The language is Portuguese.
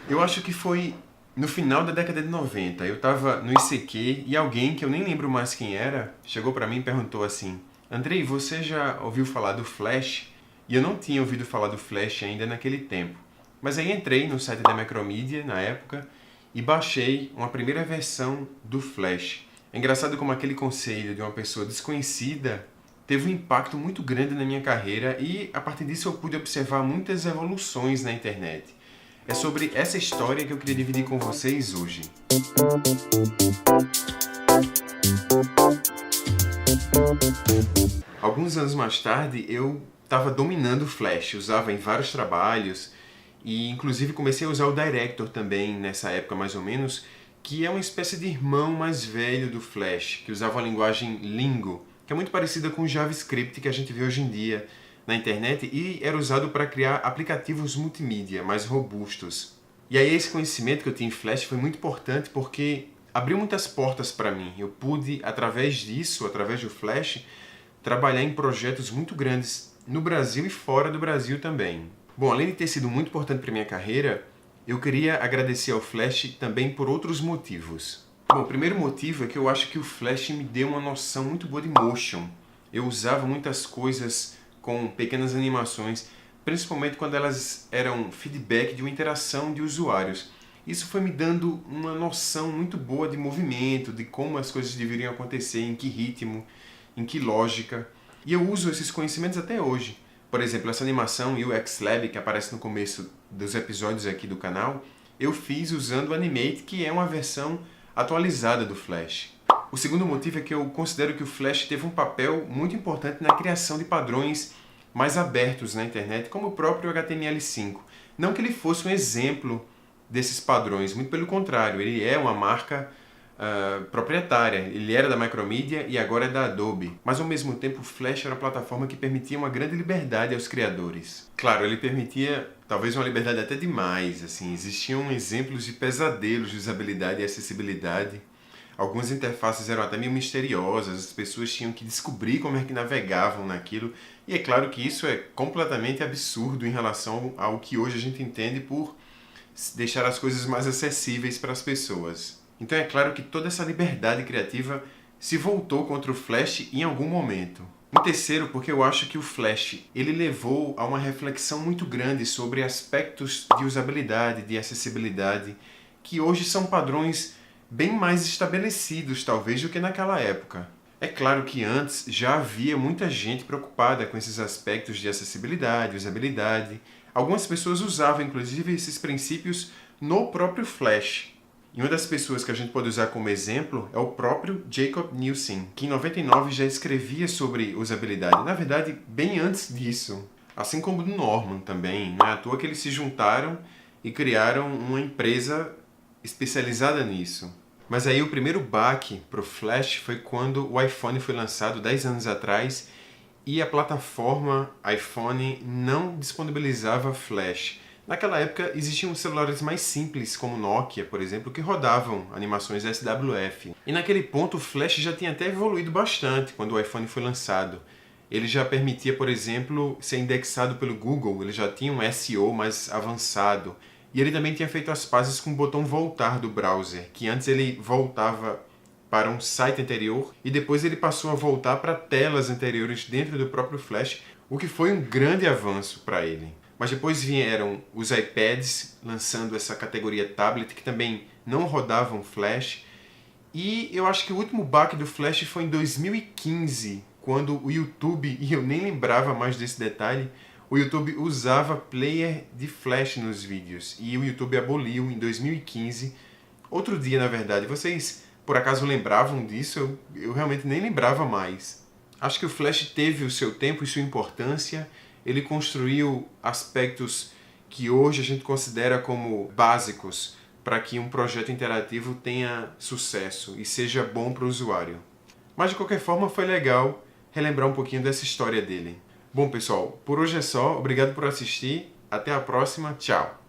Eu acho que foi no final da década de 90. Eu tava no ICQ e alguém, que eu nem lembro mais quem era, chegou pra mim e perguntou assim: Andrei, você já ouviu falar do Flash? E eu não tinha ouvido falar do Flash ainda naquele tempo. Mas aí entrei no site da Macromedia, na época, e baixei uma primeira versão do Flash. É engraçado como aquele conselho de uma pessoa desconhecida teve um impacto muito grande na minha carreira e, a partir disso, eu pude observar muitas evoluções na internet. É sobre essa história que eu queria dividir com vocês hoje. Alguns anos mais tarde, eu estava dominando o Flash, usava em vários trabalhos e inclusive comecei a usar o Director também nessa época mais ou menos, que é uma espécie de irmão mais velho do Flash, que usava a linguagem Lingo, que é muito parecida com o JavaScript que a gente vê hoje em dia na internet e era usado para criar aplicativos multimídia mais robustos. E aí esse conhecimento que eu tinha em Flash foi muito importante porque abriu muitas portas para mim. Eu pude, através disso, através do Flash, trabalhar em projetos muito grandes no Brasil e fora do Brasil também. Bom, além de ter sido muito importante para minha carreira, eu queria agradecer ao Flash também por outros motivos. Bom, o primeiro motivo é que eu acho que o Flash me deu uma noção muito boa de motion. Eu usava muitas coisas com pequenas animações, principalmente quando elas eram feedback de uma interação de usuários. Isso foi me dando uma noção muito boa de movimento, de como as coisas deveriam acontecer, em que ritmo, em que lógica. E eu uso esses conhecimentos até hoje. Por exemplo, essa animação UX Lab que aparece no começo dos episódios aqui do canal, eu fiz usando o Animate, que é uma versão atualizada do Flash. O segundo motivo é que eu considero que o Flash teve um papel muito importante na criação de padrões mais abertos na internet, como o próprio HTML5. Não que ele fosse um exemplo desses padrões, muito pelo contrário, ele é uma marca proprietária. Ele era da Macromedia e agora é da Adobe. Mas ao mesmo tempo o Flash era uma plataforma que permitia uma grande liberdade aos criadores. Claro, ele permitia talvez uma liberdade até demais. Assim, existiam exemplos de pesadelos de usabilidade e acessibilidade. Algumas interfaces eram até meio misteriosas, as pessoas tinham que descobrir como é que navegavam naquilo. E é claro que isso é completamente absurdo em relação ao que hoje a gente entende por deixar as coisas mais acessíveis para as pessoas. Então é claro que toda essa liberdade criativa se voltou contra o Flash em algum momento. Em terceiro, porque eu acho que o Flash ele levou a uma reflexão muito grande sobre aspectos de usabilidade, de acessibilidade, que hoje são padrões bem mais estabelecidos, talvez, do que naquela época. É claro que antes já havia muita gente preocupada com esses aspectos de acessibilidade, usabilidade. Algumas pessoas usavam, inclusive, esses princípios no próprio Flash. E uma das pessoas que a gente pode usar como exemplo é o próprio Jakob Nielsen, que em 99 já escrevia sobre usabilidade. Na verdade, bem antes disso. Assim como o Norman também. Não é à toa que eles se juntaram e criaram uma empresa especializada nisso. Mas aí o primeiro baque para o Flash foi quando o iPhone foi lançado 10 anos atrás e a plataforma iPhone não disponibilizava Flash. Naquela época existiam celulares mais simples, como o Nokia, por exemplo, que rodavam animações SWF. E naquele ponto o Flash já tinha até evoluído bastante quando o iPhone foi lançado. Ele já permitia, por exemplo, ser indexado pelo Google, ele já tinha um SEO mais avançado. E ele também tinha feito as pazes com o botão voltar do browser, que antes ele voltava para um site anterior e depois ele passou a voltar para telas anteriores dentro do próprio Flash, o que foi um grande avanço para ele. Mas depois vieram os iPads lançando essa categoria tablet, que também não rodavam Flash. E eu acho que o último baque do Flash foi em 2015, quando o YouTube, e eu nem lembrava mais desse detalhe, o YouTube usava player de Flash nos vídeos e o YouTube aboliu em 2015. Outro dia, na verdade. Vocês, por acaso, lembravam disso? Eu realmente nem lembrava mais. Acho que o Flash teve o seu tempo e sua importância. Ele construiu aspectos que hoje a gente considera como básicos para que um projeto interativo tenha sucesso e seja bom para o usuário. Mas, de qualquer forma, foi legal relembrar um pouquinho dessa história dele. Bom, pessoal, por hoje é só. Obrigado por assistir. Até a próxima. Tchau!